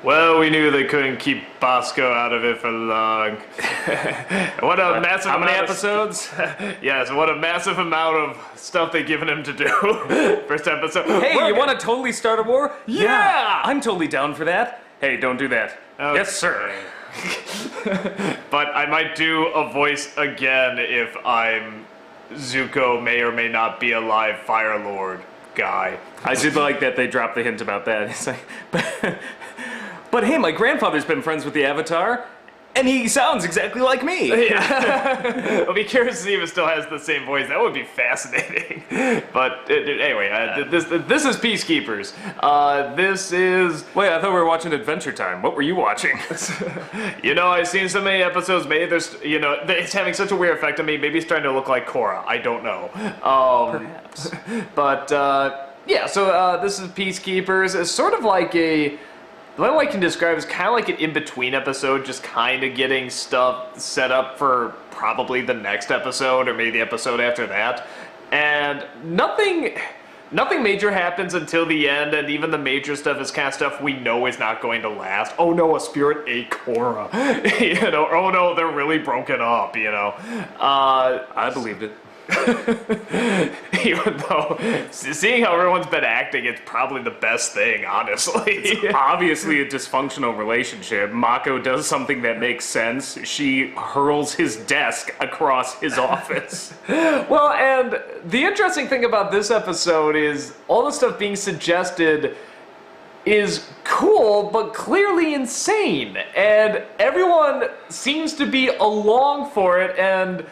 Well, we knew they couldn't keep Bosco out of it for long. What a massive How many amount episodes? Yes, what a massive amount of stuff they've given him to do. First episode. Hey, you want to totally start a war? Yeah! I'm totally down for that. Hey, don't do that. Okay. Yes, sir. But I might do a voice again if I'm Zuko may or may not be alive Fire Lord guy. I did like that they dropped the hint about that. It's like, but hey, my grandfather's been friends with the Avatar, and he sounds exactly like me. Yeah. I'll be curious to see if it still has the same voice. That would be fascinating. But anyway, this is Peacekeepers. This is... Wait, I thought we were watching Adventure Time. What were you watching? You know, I've seen so many episodes. Maybe there's, you know, it's having such a weird effect on me. Maybe it's starting to look like Korra. I don't know. Perhaps. But, yeah, so this is Peacekeepers. It's sort of like a... The way I can describe it is kind of like an in-between episode, just kind of getting stuff set up for probably the next episode or maybe the episode after that. And nothing major happens until the end, and even the major stuff is kind of stuff we know is not going to last. Oh no, a spirit ate Korra. You know, oh no, they're really broken up, you know. I believed it. Even though, seeing how everyone's been acting, it's probably the best thing, honestly. It's obviously a dysfunctional relationship. Mako does something that makes sense. She hurls his desk across his office. Well, and the interesting thing about this episode is all the stuff being suggested is cool, but clearly insane. And everyone seems to be along for it, and...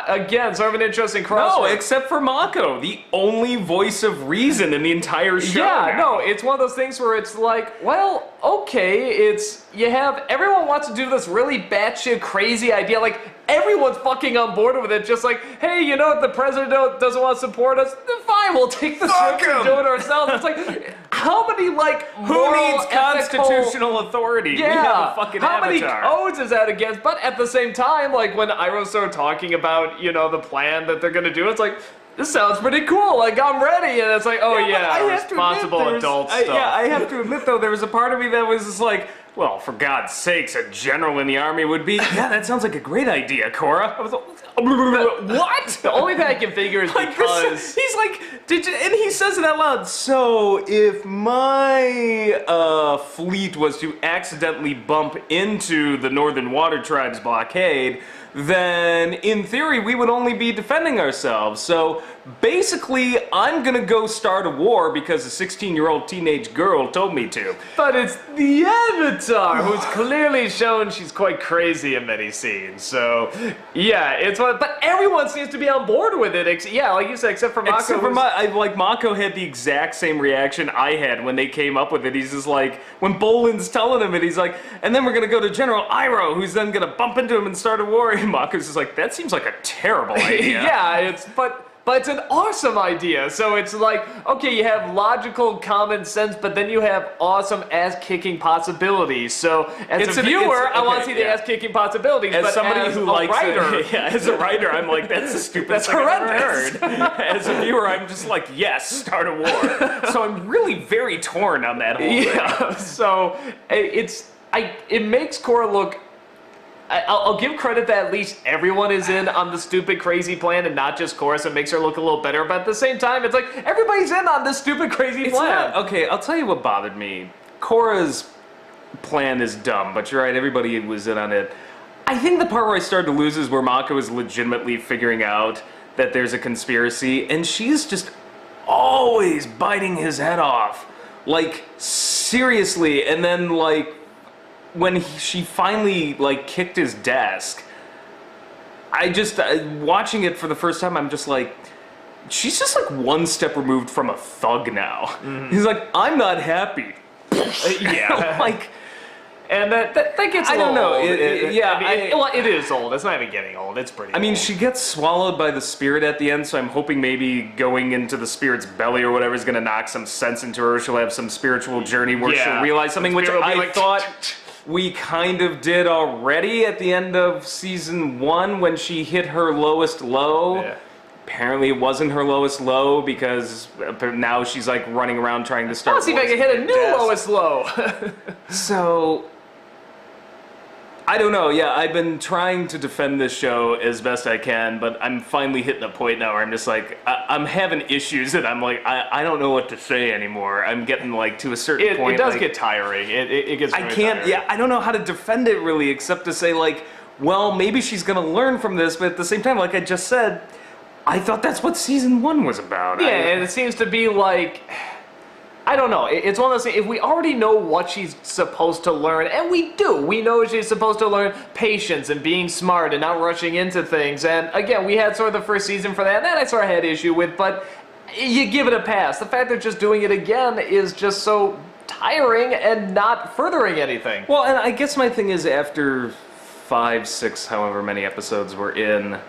Again, sort of an interesting crossroad. No, except for Mako, the only voice of reason in the entire show. Yeah, no, it's one of those things where it's like, well, okay, it's, you have, everyone wants to do this really batshit crazy idea, like, everyone's fucking on board with it, just like, hey, you know, if the president doesn't want to support us, then fine, we'll take the script and do it ourselves. It's like, how many, like, who needs constitutional authority? Yeah, we have a fucking how Avatar. many codes is that against? But at the same time, like, when Iroh started talking about, you know, the plan that they're gonna do, it's like, this sounds pretty cool, like, I'm ready, and it's like, oh yeah, responsible adult stuff. Yeah, I have to admit, though, there was a part of me that was just like, well, for God's sakes, a general in the army would be, yeah, that sounds like a great idea, Korra. I was like, what? The only thing I can figure is like because... he's like, and he says it out loud, so if my fleet was to accidentally bump into the Northern Water Tribe's blockade, then in theory we would only be defending ourselves. So basically I'm gonna go start a war because a 16-year-old teenage girl told me to. But it's the Avatar who's clearly shown she's quite crazy in many scenes. So yeah, it's what. But everyone seems to be on board with it. Yeah, like you said, except for Mako. Except for like Mako had the exact same reaction I had when they came up with it. He's just like, when Bolin's telling him it, he's like, and then we're gonna go to General Iroh, who's then gonna bump into him and start a war. And Mako's just like, that seems like a terrible idea. Yeah, but it's an awesome idea. So it's like, okay, you have logical common sense, but then you have awesome ass-kicking possibilities. So as a viewer, I want to see the ass-kicking possibilities. As but somebody as who a likes writer, as a writer, I'm like, that's the stupidest thing I've ever heard. As a viewer, I'm just like, yes, start a war. So I'm really very torn on that whole thing. So it makes Korra look. I'll give credit that at least everyone is in on the stupid, crazy plan and not just Korra, so it makes her look a little better. But at the same time, it's like, everybody's in on this stupid, crazy plan. Okay, I'll tell you what bothered me. Korra's plan is dumb, but you're right, everybody was in on it. I think the part where I started to lose is where Mako is legitimately figuring out that there's a conspiracy, and she's just always biting his head off. Like, seriously, and then, like, when she finally, like, kicked his desk, I just, watching it for the first time, I'm just like, she's just, like, one step removed from a thug now. Mm-hmm. He's like, I'm not happy. Yeah. Like, and that gets a little don't know. old. It is old. It's not even getting old. It's pretty I mean, old. she gets swallowed by the spirit at the end, so I'm hoping maybe going into the spirit's belly or whatever is going to knock some sense into her. She'll have some spiritual journey where she'll realize something, which I thought we kind of did already at the end of season 1 when she hit her lowest low. Yeah. apparently it wasn't her lowest low because now she's like running around trying to start. I'll see if I can hit a new lowest low. So, I don't know. Yeah, I've been trying to defend this show as best I can, but I'm finally hitting a point now where I'm just like, I'm having issues and I'm like, I don't know what to say anymore. I'm getting like to a certain point. It does like, get tiring. It gets really I can't, tiring. yeah, I don't know how to defend it really, except to say like, well, maybe she's gonna learn from this, but at the same time, like I just said, I thought that's what season 1 was about. Yeah, and it seems to be like, I don't know. It's one of those things, if we already know what she's supposed to learn, and we do, we know she's supposed to learn patience and being smart and not rushing into things, and again, we had sort of the first season for that, and that I sort of had issue with, but you give it a pass. The fact they're just doing it again is just so tiring and not furthering anything. Well, and I guess my thing is after 5, 6, however many episodes we're in,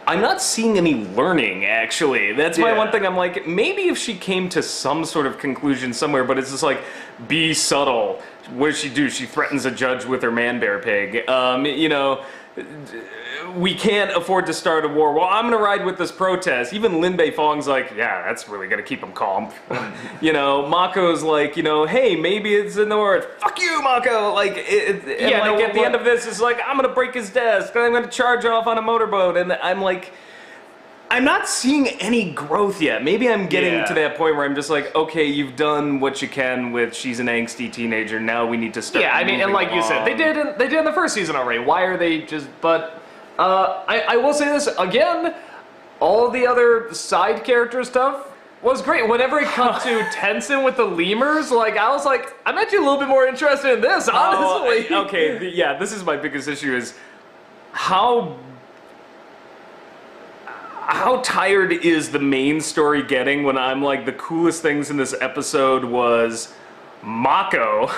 I'm not seeing any learning, actually. That's my one thing. I'm like, maybe if she came to some sort of conclusion somewhere, but it's just like, be subtle. What does she do? She threatens a judge with her man-bear pig. You know, we can't afford to start a war. Well, I'm going to ride with this protest. Even Lin Bei Fong's like, yeah, that's really going to keep him calm. You know, Mako's like, you know, hey, maybe it's in the north. Fuck you, Mako! Like, at the end of this, it's like, I'm going to break his desk, and I'm going to charge off on a motorboat, and I'm like, I'm not seeing any growth yet. Maybe I'm getting to that point where I'm just like, okay, you've done what you can with she's an angsty teenager, now we need to start Yeah, I mean, and like you said, they did in the first season already. Why are they just, but, I will say this, again, all the other side character stuff was great. Whenever it cut to Tenzin with the lemurs, like, I was like, I'm actually a little bit more interested in this, honestly. Okay, yeah, this is my biggest issue is how tired is the main story getting when I'm like, the coolest things in this episode was Mako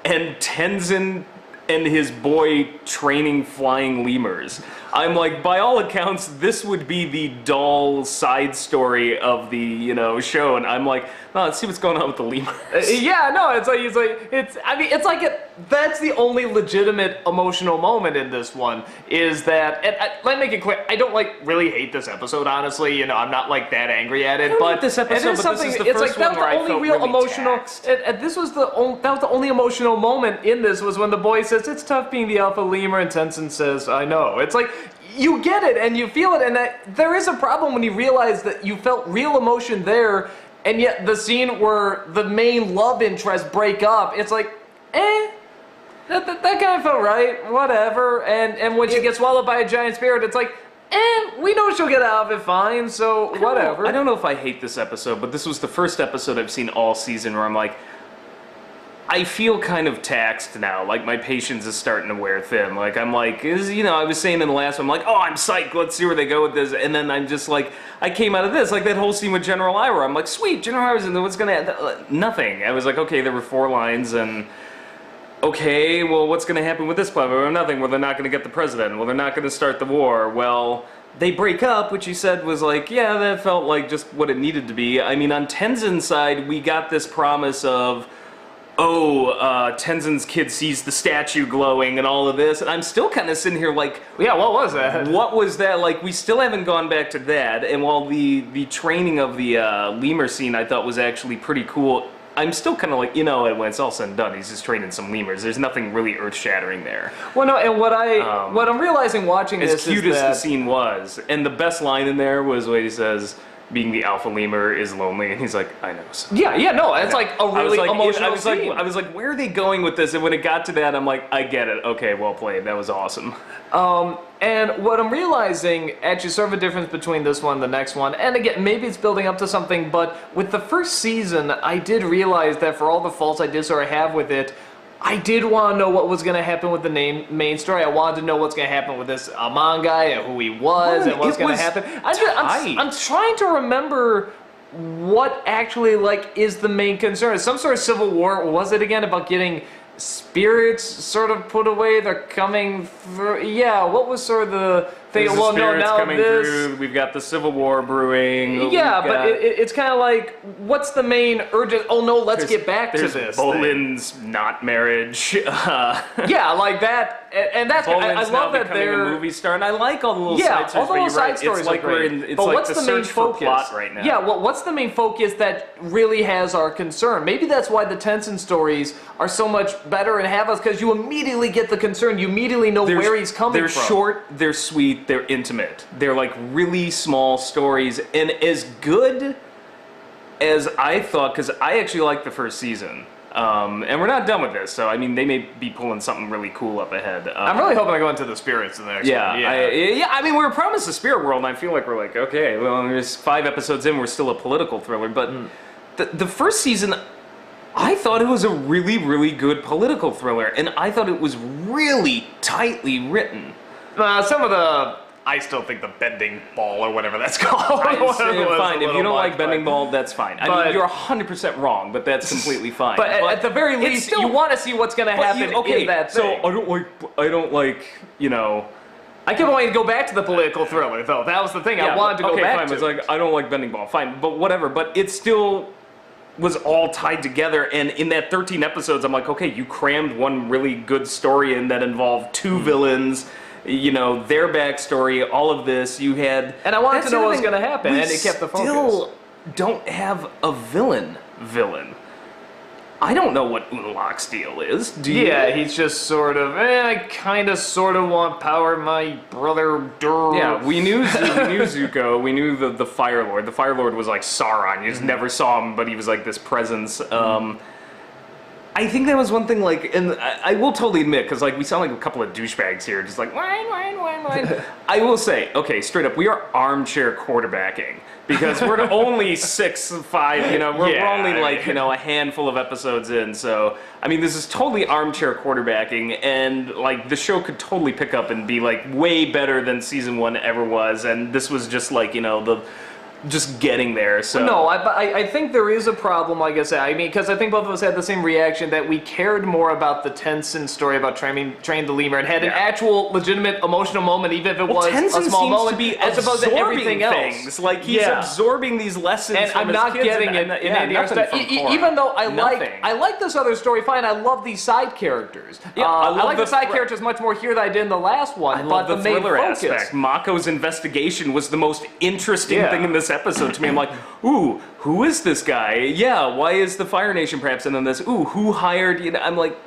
and Tenzin and his boy training flying lemurs. I'm like, by all accounts, this would be the dull side story of the, you know, show, and I'm like, no, let's see what's going on with the lemurs. Yeah, no, it's like, that's the only legitimate emotional moment in this one, is that, and let me make it clear, I don't, like, really hate this episode, honestly, you know, I'm not, like, that angry at it, but this episode, it is something, this is the first one where I felt really emotional, taxed. and this was that was the only emotional moment in this, was when the boy says, it's tough being the alpha lemur, and Tenzin says, I know. It's like, you get it, and you feel it, and there is a problem when you realize that you felt real emotion there, and yet the scene where the main love interests break up, it's like, that kind of felt right, whatever, and when she gets swallowed by a giant spirit, it's like, we know she'll get out of it fine, so whatever. I don't know if I hate this episode, but this was the first episode I've seen all season where I'm like, I feel kind of taxed now, like my patience is starting to wear thin. Like I'm like, you know, I was saying in the last one, I'm like, oh, I'm psyched, let's see where they go with this, and then I'm just like, I came out of this, like that whole scene with General Iroh, I'm like, sweet, General Iroh's in there, what's gonna happen? Nothing. I was like, okay, there were 4 lines, and okay, well, what's gonna happen with this platform? Nothing. Well, they're not gonna get the president. Well, they're not gonna start the war. Well, they break up, which you said was like, yeah, that felt like just what it needed to be. I mean, on Tenzin's side, we got this promise of, Tenzin's kid sees the statue glowing and all of this, and I'm still kind of sitting here like, yeah, what was that? What was that? Like, we still haven't gone back to that, and while the training of the lemur scene I thought was actually pretty cool, I'm still kind of like, you know, when it's all said and done, he's just training some lemurs. There's nothing really earth-shattering there. Well, no, and what I'm realizing watching this is as cute as the scene was, and the best line in there was when he says, being the alpha lemur is lonely, and he's like, I know. So. Yeah, no, it's like a really emotional scene. I was like, where are they going with this? And when it got to that, I'm like, I get it. Okay, well played. That was awesome. And what I'm realizing, actually sort of a difference between this one and the next one, and again, maybe it's building up to something, but with the first season, I did realize that for all the faults I did sort of have with it, I did want to know what was going to happen with the main story. I wanted to know what's going to happen with this Amon guy and who he was and what's going to happen. I'm trying to remember what actually is the main concern. Some sort of civil war. What was it again about getting spirits sort of put away? They're coming through. Yeah, what was sort of the think, There's the well, no, spirits now coming this. through. We've got the Civil War brewing. Yeah, we've but got- it's kind of like, what's the main urgent? Oh no, let's get back to there's this. Bolin's not marriage. Yeah, like that, and that's. I Bolin's now love that becoming they're a movie star, and I like all the little Yeah, side stories. all the but little you're right, side stories it's like are great. it's but like what's the the main search for focus? plot right now. Yeah, well, what's the main focus that really has our concern? Maybe that's why the Tenson stories are so much better and have us, because you immediately get the concern. You immediately know where he's coming They're from. short, they're sweet, they're intimate. They're like really small stories, and as good as I thought, because I actually liked the first season. And we're not done with this, so I mean, they may be pulling something really cool up ahead. I'm really hoping I go into the spirits in the next one. I mean, we were promised the spirit world, and I feel like we're like, okay, well, there's 5 episodes in, we're still a political thriller, but the first season, I thought it was a really, really good political thriller, and I thought it was really tightly written. Some of the. I still think the bending ball or whatever that's called. Fine, if you don't like bending but- ball, that's fine. I mean, you're 100% wrong, but that's completely fine. But at the very least, still- you want to see what's going to happen in that so thing. I don't like, you know. I kept wanting to go back to the political thriller, though. That was the thing I wanted to go back fine. to. It's like, I don't like bending ball, fine, but whatever. But it still was all tied together, and in that 13 episodes, I'm like, okay, you crammed one really good story in that involved 2 villains. You know, their backstory, all of this, you had... And I wanted that's to know the what was thing, going to happen, we and it kept the focus. still don't have a villain. I don't know what Unlock's deal is. Do you? Yeah, he's just sort of, I kind of sort of want power, my brother. Yeah, we knew Zuko, we knew the Fire Lord. The Fire Lord was like Sauron, you just never saw him, but he was like this presence. I think that was one thing, like, and I will totally admit, because, like, we sound like a couple of douchebags here, just like, whine. I will say, okay, straight up, we are armchair quarterbacking, because we're only 6'5", you know, we're only, like, you know, a handful of episodes in, so, I mean, this is totally armchair quarterbacking, and, like, the show could totally pick up and be, like, way better than season 1 ever was, and this was just, like, you know, just getting there, so... No, I think there is a problem, like I said. I mean, because I think both of us had the same reaction, that we cared more about the Tenson story about train the lemur and had an actual, legitimate, emotional moment, even if it was Tenson a small seems moment, to be as opposed to everything things. else. Like, he's absorbing these lessons And from I'm his not kids getting and, it in any nothing other from stuff. Korra. Even though I Nothing. like this other story fine, I love these side characters. Yeah, I I love like the the side characters much more here than I did in the last one. I love but the main thriller focus. aspect. Mako's investigation was the most interesting thing in this episode to me. I'm like, ooh, who is this guy? Yeah, why is the Fire Nation perhaps? And then this, ooh, who hired? You know, I'm like,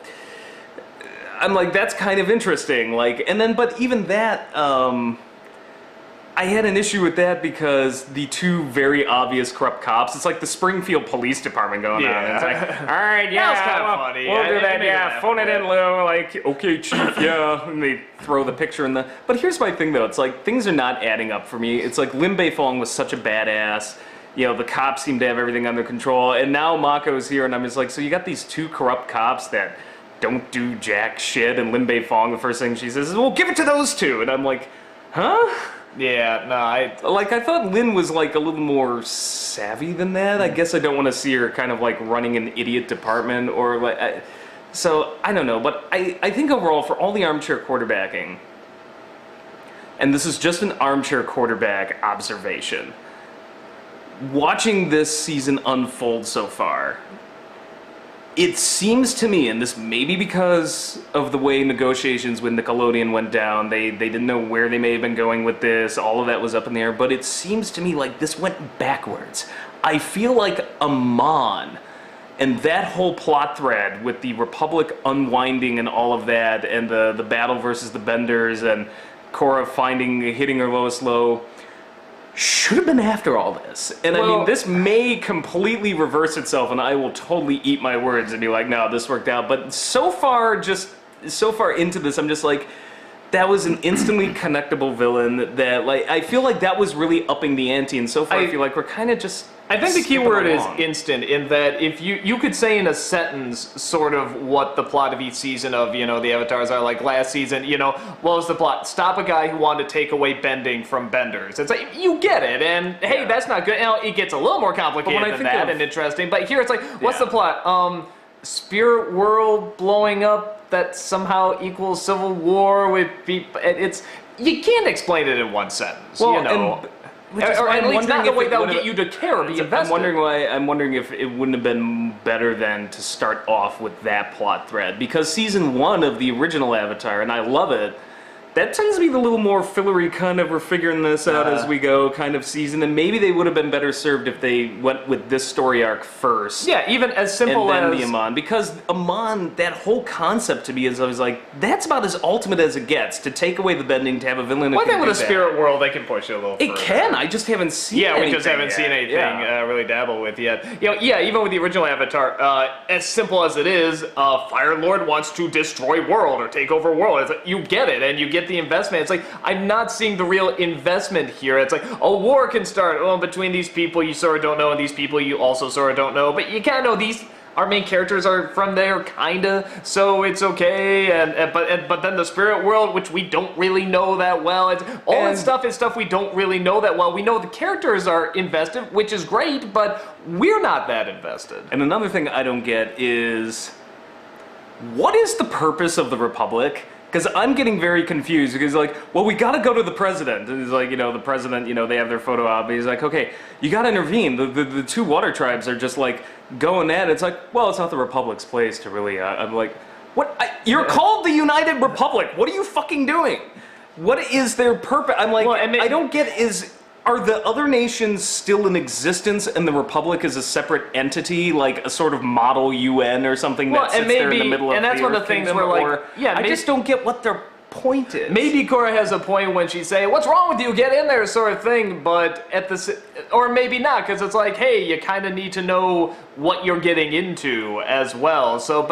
that's kind of interesting. Like, and then, but even that, I had an issue with that because the 2 very obvious corrupt cops, it's like the Springfield Police Department going on. It's like, all right, yeah, That was kind of funny. we'll do It that, made me yeah, laugh phone a it bit. in, Lou, like, okay, chief, yeah, and they throw the picture in the... But here's my thing, though, it's like, things are not adding up for me. It's like, Lin Beifong was such a badass, you know, the cops seem to have everything under control, and now Mako's here, and I'm just like, so you got these 2 corrupt cops that don't do jack shit, and Lin Beifong, the first thing she says is, well, give it to those 2, and I'm like, huh? Yeah, no, I thought Lin was, like, a little more savvy than that. I guess I don't want to see her kind of, like, running an idiot department, or, like, so, I don't know, but I think overall, for all the armchair quarterbacking, and this is just an armchair quarterback observation, watching this season unfold so far, it seems to me, and this may be because of the way negotiations with Nickelodeon went down, they didn't know where they may have been going with this, all of that was up in the air, but it seems to me like this went backwards. I feel like Amon and that whole plot thread with the Republic unwinding and all of that, and the battle versus the Benders, and Korra hitting her lowest low, should have been after all this. And I mean, this may completely reverse itself, and I will totally eat my words and be like, no, this worked out. But so far into this, I'm just like, that was an instantly connectable villain that, like, I feel like that was really upping the ante, and so far I feel like we're kind of just... I think the key word is along. instant, in that if you could say in a sentence sort of what the plot of each season of, you know, the Avatars are. Like last season, you know, what was the plot? Stop a guy who wanted to take away bending from benders. It's like, you get it, and hey, that's not good. Now, it gets a little more complicated than that and interesting, but here it's like, what's the plot? Spirit world blowing up that somehow equals civil war with people. you can't explain it in one sentence, Well, you know. Or at least not in a way that would get you to care or be invested. I'm wondering if it wouldn't have been better then to start off with that plot thread, because season 1 of the original Avatar, and I love it, that tends to be the little more fillery kind of we're figuring this out as we go kind of season, and maybe they would have been better served if they went with this story arc first. Yeah, even as simple and then as... the Amon, because Amon, that whole concept to me is, I was like, that's about as ultimate as it gets, to take away the bending, to have a villain who Well, I think can with do the spirit world, they can push it a little further. It can, I just haven't seen Yeah, anything we just haven't yet. seen anything Yeah. really dabble with yet. You know, yeah, even with the original Avatar, as simple as it is, Fire Lord wants to destroy world or take over world. It's like, you get it, and you get the investment. It's like, I'm not seeing the real investment here. It's like, a war can start between these people you sort of don't know and these people you also sort of don't know, but you kind of know these... Our main characters are from there, kinda, so it's okay. But then the spirit world, which we don't really know that well, all that stuff is stuff we don't really know that well. We know the characters are invested, which is great, but we're not that invested. And another thing I don't get is, what is the purpose of the Republic? Because I'm getting very confused, because like, well, we gotta go to the president. And it's like, the president, they have their photo op, but he's like, okay, you gotta intervene. The two water tribes are just like going at it. It's like, well, it's not the Republic's place to really, I'm like, what? You're called the United Republic. What are you fucking doing? What is their purpose? I'm like, I don't get are the other nations still in existence and the Republic is a separate entity, like a sort of model UN or something that sits there in the middle of the and that's one of the things where, like, I just don't get what their point is. Maybe Korra has a point when she's saying, "What's wrong with you? Get in there," sort of thing. But or maybe not, because it's like, hey, you kind of need to know what you're getting into as well. So,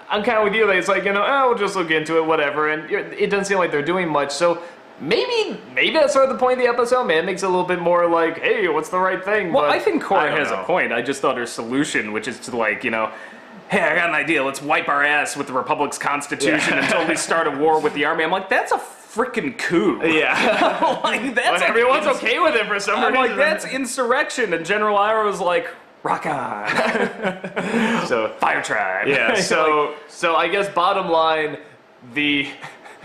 I'm kind of with you. It's like, we'll just look into it, whatever. And it doesn't seem like they're doing much. So. Maybe that's sort of the point of the episode, man. It makes it a little bit more like, hey, what's the right thing? Well, but I think Korra has a point. I just thought her solution, which is to like, hey, I got an idea. Let's wipe our ass with the Republic's constitution until we start a war with the army. I'm like, that's a freaking coup. Yeah. Like, that's everyone's okay with it for some reason. I'm like, that's insurrection. And General Ira was like, rock on. So Fire tribe. Yeah. So I guess bottom line,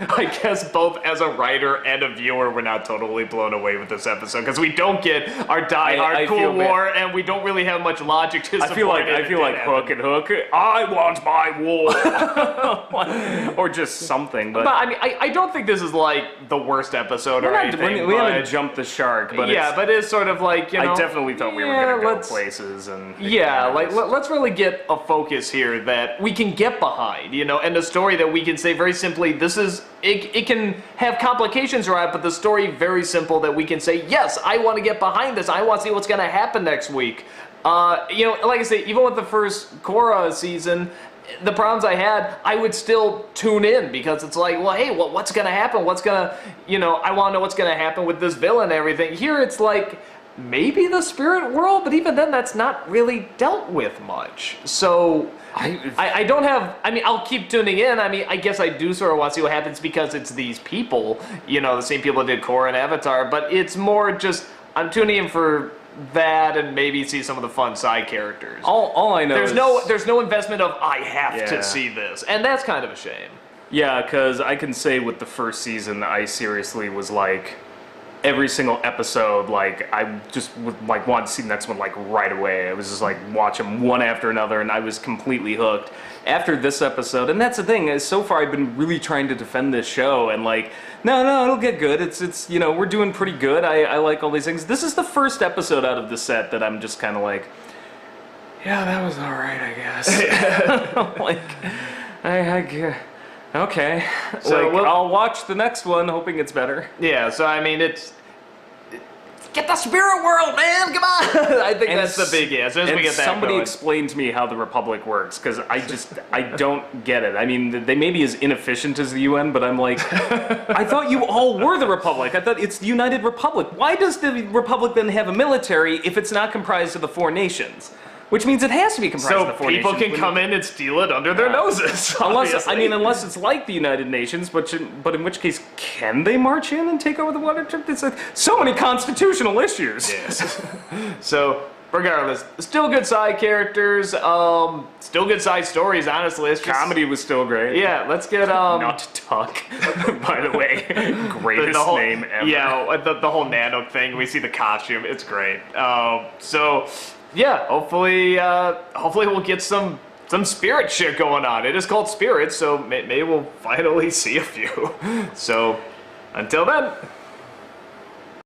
I guess both as a writer and a viewer, we're not totally blown away with this episode because we don't get our die-hard cool war, and we don't really have much logic to support it. I feel like Hook and Hook. I want my war, or just something. But I mean, I don't think this is like the worst episode or anything. We haven't jumped the shark, but but it's sort of like I definitely thought we were gonna go places, and let's really get a focus here that we can get behind, and a story that we can say very simply, this is. It can have complications, right? But the story very simple that we can say, yes, I want to get behind this. I want to see what's going to happen next week. Like I say, even with the first Korra season, the problems I had, I would still tune in because it's like, well, hey, what's going to happen? What's going to, I want to know what's going to happen with this villain and everything. Here it's like, maybe the spirit world, but even then that's not really dealt with much. So I don't have, I'll keep tuning in. I guess I do sort of want to see what happens because it's these people, the same people that did Korra and Avatar, but it's more just, I'm tuning in for that and maybe see some of the fun side characters. All I know there's no investment of, I have to see this, and that's kind of a shame. Yeah, because I can say with the first season, I seriously was like, every single episode, like, I just would, like, want to see the next one, like, right away. I was just, like, watch them one after another, and I was completely hooked. After this episode, and that's the thing, is so far I've been really trying to defend this show, and, like, no, it'll get good. It's we're doing pretty good. I like all these things. This is the first episode out of the set that I'm just kind of like, yeah, that was alright, I guess. Like, okay, so I'll watch the next one, hoping it's better. Yeah, so it's get the spirit world, man! Come on! I think that's the biggie. As soon as we get that somebody going. explain to me how the Republic works, because I don't get it. I mean, they may be as inefficient as the UN, but I'm like, I thought you all were the Republic. I thought it's the United Republic. Why does the Republic then have a military if it's not comprised of the 4 nations? Which means it has to be comprised of the 4 nations. So people can come in and steal it under their noses. Unless it's like the United Nations, but in which case, can they march in and take over the water trip? It's like so many constitutional issues. Yes. So regardless, still good side characters. Still good side stories. Honestly, it's just, Comedy was still great. Yeah, let's get Not Tuck, by the way. Greatest whole, name ever. Yeah, the whole Nanook thing. We see the costume. It's great. So yeah, hopefully we'll get some spirit shit going on. It is called Spirits, so maybe we'll finally see a few. So until then.